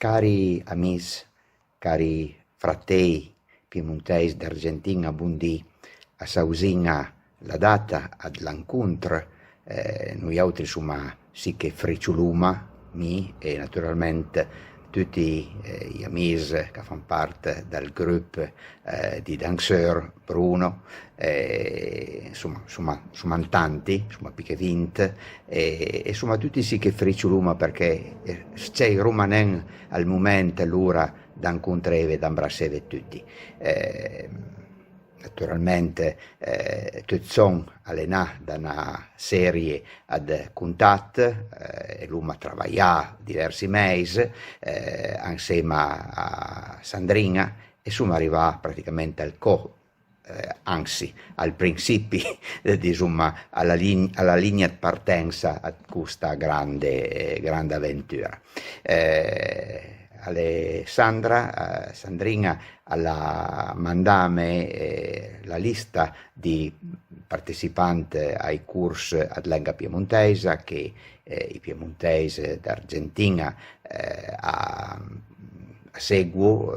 Cari amici, cari fratei piemontesi d'Argentina, buondì, a Sausinga la data ad l'incontro, noi altri insomma sì che fricciuluma, mi e naturalmente tutti gli amici che fanno parte del gruppo di danseur Bruno, insomma tanti, insomma più 20, e insomma tutti sì che fricciuluma perché c'è romanen al momento l'ora d'incontrare e d'imbrassare tutti. Naturalmente tutti sono allenati da una serie di contatti e l'uomo ha lavorato diversi mesi insieme a Sandrina e sono arrivato praticamente anzi al principio insomma, alla linea di partenza a questa grande avventura. Sandrina alla mandame la lista di partecipanti ai corsi ad lingua piemontesa che i piemontesi d'Argentina a seguo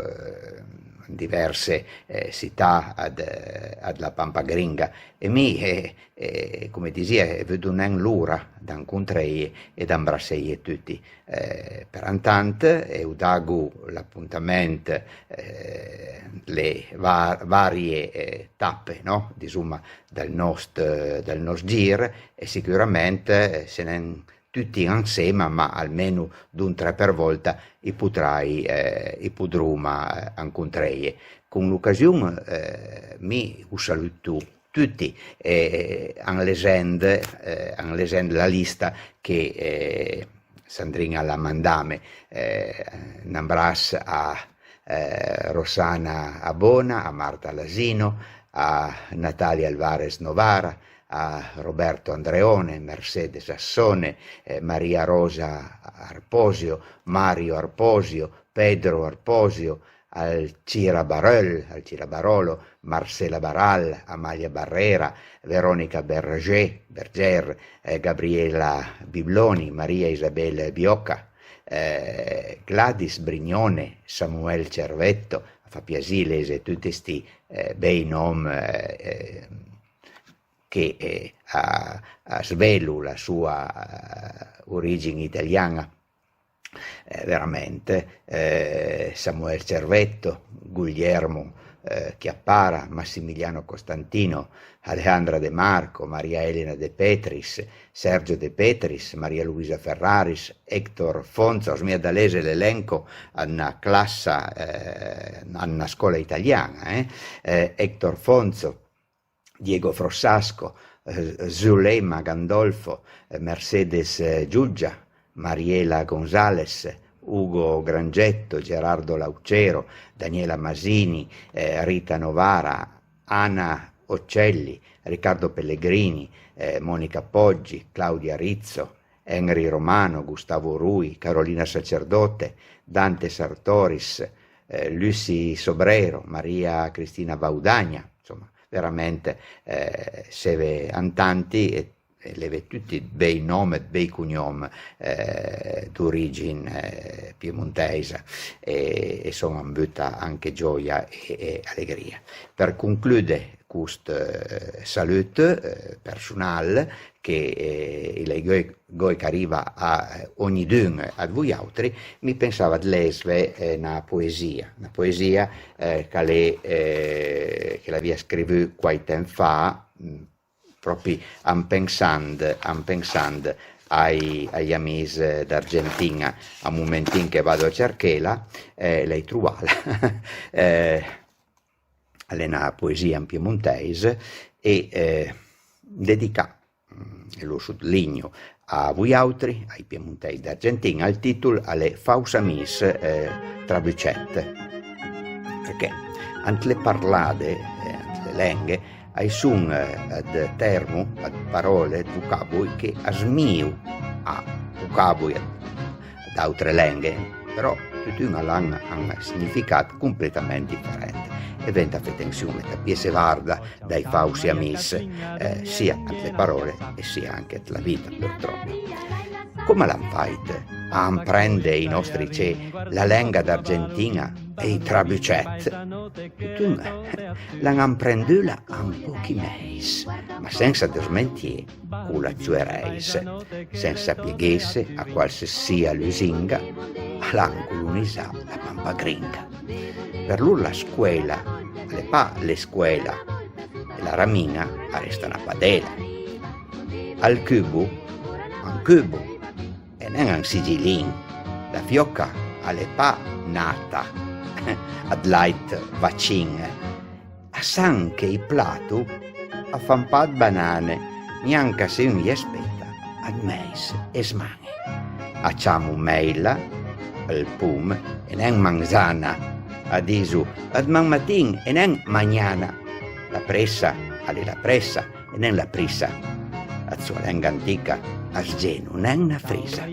diverse città ad la Pampa Gringa e mi come dicevo vedo l'ora d'incontrare e d'imbrassare tutti per intanto ho dato l'appuntamento le varie tappe no? Insomma, del nostro giro e sicuramente se ne tutti insieme, ma almeno d'un 3 per volta i podruma incontrare. Con l'occasione mi saluto tutti en leggenda la lista che Sandrina la mandame un abbraccio a Rossana Abona, a Marta Lasino, a Natalia Alvarez Novara, a Roberto Andreone, Mercedes Assone, Maria Rosa Arposio, Mario Arposio, Pedro Arposio, Alcira Barolo, Marcela Baral, Amalia Barrera, Veronica Berger, Gabriela Bibloni, Maria Isabella Biocca, Gladys Brignone, Samuel Cervetto, fa piacere tutti questi bei nomi che ha svelo la sua origine italiana. Veramente Samuel Cervetto, Guglielmo Chiappara, Massimiliano Costantino, Alejandra De Marco, Maria Elena De Petris, Sergio De Petris, Maria Luisa Ferraris, Hector Fonzo, osmia da lese l'elenco a una classe, a una scuola italiana, Hector Fonzo, Diego Frossasco, Zulema Gandolfo, Mercedes Giuggia, Mariela Gonzales, Ugo Grangetto, Gerardo Laucero, Daniela Masini, Rita Novara, Anna Occelli, Riccardo Pellegrini, Monica Poggi, Claudia Rizzo, Henry Romano, Gustavo Rui, Carolina Sacerdote, Dante Sartoris, Lucy Sobrero, Maria Cristina Vaudagna, insomma veramente seve antanti e leve tutti bei nomi, bei cognomi d'origine piemontesa e sono ambita anche gioia e allegria. Per concludere questo saluto personale che goi che arriva a ogni dun a voi altri, mi pensava di leggere una poesia che l'aveva scritto qualche tempo fa, proprio pensando agli amici d'Argentina, a un momentino che vado a cercarla, lei trovala. È una poesia in piemontese e dedica, e lo sottolineo, a voi altri, ai piemontesi d'Argentina, il titolo alle Fausa Mis traducette, perché anche le parlade, anche le lingue, ai sun ad termo, ad parole, ad vocaboli che asmiu a vocaboli ad altre lingue, però tutti una lingua hanno un significato completamente differente. E venta attenzione, capiese varda dai fausi amici, sia alle parole e sia anche alla vita, purtroppo. Come l'hanno fatta a prende i nostri la lenga d'Argentina e i trabucet. L'han prenduta un pochi mesi, ma senza desmentir con la zuereis, senza pieghesse a qualsiasi lusinga, l'han colonizzata la pampa gringa. Per lui la scuola, le pa le scuola, e la ramina resta una padella. Al cubo, un cubo, e non un sigillin, la fiocca alle pa nata, ad light vaccin, a san che i plato a fan pa banane, neanche se non gli aspetta, ad meis e smane. Acciamo meila, il pum, e non manzana, ad isu, ad man matin e non magnana. La pressa, alle la pressa, e non la prisa. A sua lenga antica, a sgenu, non una frisa.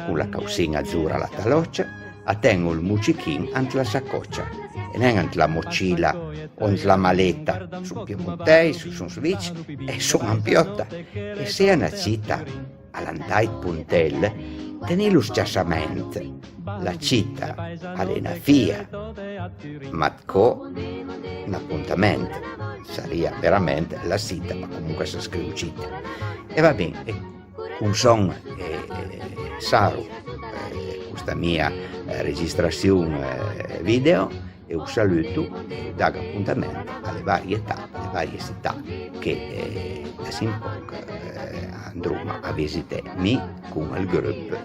Con la causina azzurra la taloccia, a tengo il mucichin ant la saccoccia, e non ant la mochila o ant la maletta, su piemontei, su switch e su ampiotta. E se una città, all'andait puntel, teni lo sciassamente, la città alle una fia, ma co un appuntamento, sarebbe veramente la città, ma comunque si scrive città. E va bene, un son Saru, questa mia registrazione video, e un saluto e do appuntamento alle varie tappe, alle varie città che da Simpoc andremo a visitare con il gruppo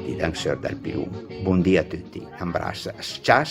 di Danseur del Pilum. Buon dia a tutti, un abbraccio, ciao.